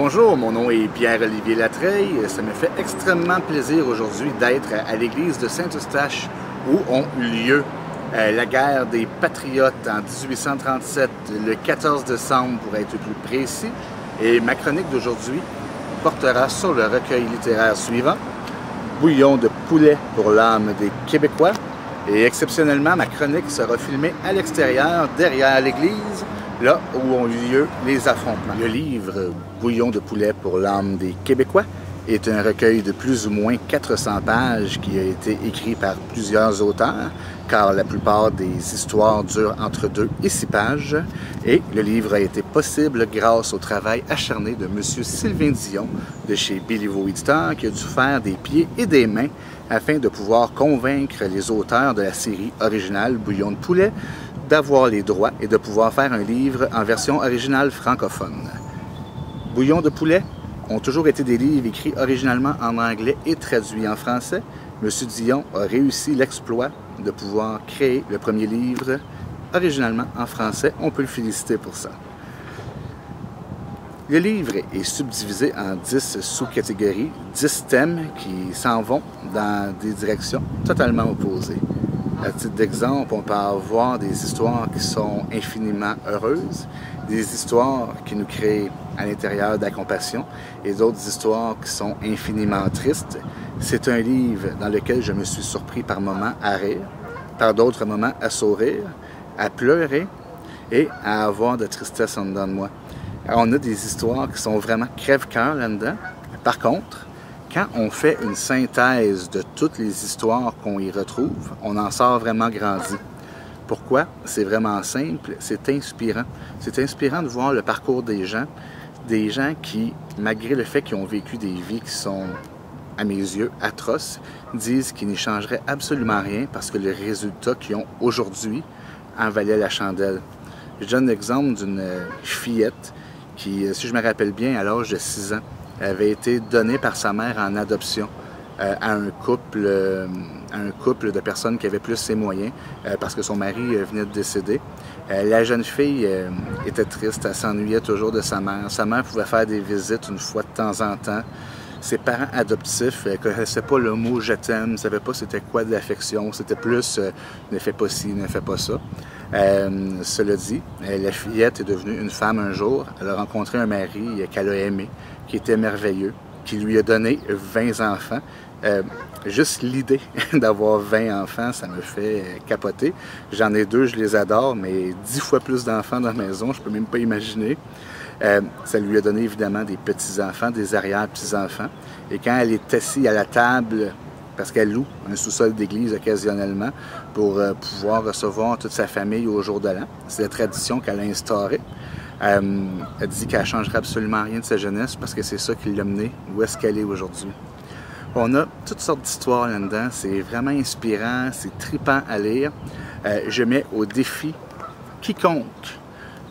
Bonjour, mon nom est Pierre-Olivier Latreille. Ça me fait extrêmement plaisir aujourd'hui d'être à l'église de Saint-Eustache où ont eu lieu la guerre des Patriotes en 1837, le 14 décembre pour être plus précis. Et ma chronique d'aujourd'hui portera sur le recueil littéraire suivant, Bouillon de poulet pour l'âme des Québécois. Et exceptionnellement, ma chronique sera filmée à l'extérieur, derrière l'église, là où ont eu lieu les affrontements. Le livre Bouillon de poulet pour l'âme des Québécois est un recueil de plus ou moins 400 pages qui a été écrit par plusieurs auteurs, car la plupart des histoires durent entre 2 et 6 pages. Et le livre a été possible grâce au travail acharné de M. Sylvain Dion de chez Béliveau Éditeur, qui a dû faire des pieds et des mains afin de pouvoir convaincre les auteurs de la série originale Bouillon de poulet d'avoir les droits et de pouvoir faire un livre en version originale francophone. Bouillon de poulet ont toujours été des livres écrits originalement en anglais et traduits en français. M. Dion a réussi l'exploit de pouvoir créer le premier livre originalement en français. On peut le féliciter pour ça. Le livre est subdivisé en 10 sous-catégories, 10 thèmes qui s'en vont dans des directions totalement opposées. À titre d'exemple, on peut avoir des histoires qui sont infiniment heureuses, des histoires qui nous créent à l'intérieur de la compassion et d'autres histoires qui sont infiniment tristes. C'est un livre dans lequel je me suis surpris par moments à rire, par d'autres moments à sourire, à pleurer et à avoir de tristesse en dedans de moi. On a des histoires qui sont vraiment crève-cœur là-dedans. Par contre, quand on fait une synthèse de toutes les histoires qu'on y retrouve, on en sort vraiment grandi. Pourquoi? C'est vraiment simple, c'est inspirant. C'est inspirant de voir le parcours des gens qui, malgré le fait qu'ils ont vécu des vies qui sont, à mes yeux, atroces, disent qu'ils n'y changeraient absolument rien parce que le résultat qu'ils ont aujourd'hui en valait la chandelle. Je donne l'exemple d'une fillette qui, si je me rappelle bien, à l'âge de 6 ans, avait été donnée par sa mère en adoption à un couple de personnes qui avaient plus ses moyens parce que son mari venait de décéder. La jeune fille était triste, elle s'ennuyait toujours de sa mère. Sa mère pouvait faire des visites une fois de temps en temps. Ses parents adoptifs ne connaissaient pas le mot « je t'aime », ne savaient pas c'était quoi de l'affection, c'était plus « ne fais pas ci, ne fais pas ça ». Cela dit, la fillette est devenue une femme un jour. Elle a rencontré un mari qu'elle a aimé, qui était merveilleux, qui lui a donné 20 enfants. Juste l'idée d'avoir 20 enfants, ça me fait capoter. J'en ai 2, je les adore, mais 10 fois plus d'enfants dans la maison, je peux même pas imaginer. Ça lui a donné évidemment des petits-enfants, des arrière-petits-enfants. Et quand elle est assise à la table, parce qu'elle loue un sous-sol d'église occasionnellement pour pouvoir recevoir toute sa famille au jour de l'an, c'est la tradition qu'elle a instaurée. Elle dit qu'elle ne changera absolument rien de sa jeunesse parce que c'est ça qui l'a menée où est-ce qu'elle est aujourd'hui. On a toutes sortes d'histoires là-dedans, c'est vraiment inspirant, c'est trippant à lire. Je mets au défi quiconque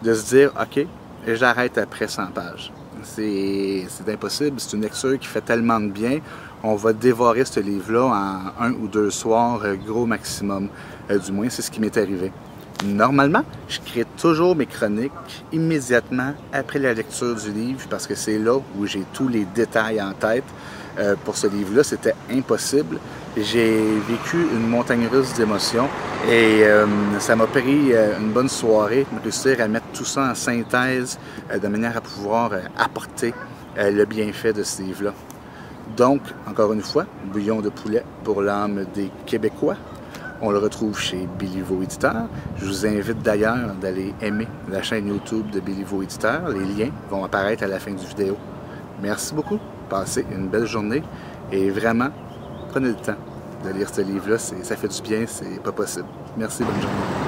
de se dire « OK, j'arrête après 100 pages ». C'est impossible, c'est une lecture qui fait tellement de bien. On va dévorer ce livre-là en 1 ou 2 soirs, gros maximum. Du moins, c'est ce qui m'est arrivé. Normalement, je crée toujours mes chroniques immédiatement après la lecture du livre parce que c'est là où j'ai tous les détails en tête. Pour ce livre-là, c'était impossible. J'ai vécu une montagne russe d'émotions et ça m'a pris une bonne soirée de réussir à mettre tout ça en synthèse de manière à pouvoir apporter le bienfait de ce livre-là. Donc, encore une fois, Bouillon de poulet pour l'âme des Québécois. On le retrouve chez Béliveau Éditeur. Je vous invite d'ailleurs d'aller aimer la chaîne YouTube de Béliveau Éditeur. Les liens vont apparaître à la fin du vidéo. Merci beaucoup. Passez une belle journée et vraiment, prenez le temps de lire ce livre-là. Ça fait du bien, c'est pas possible. Merci, bonne journée.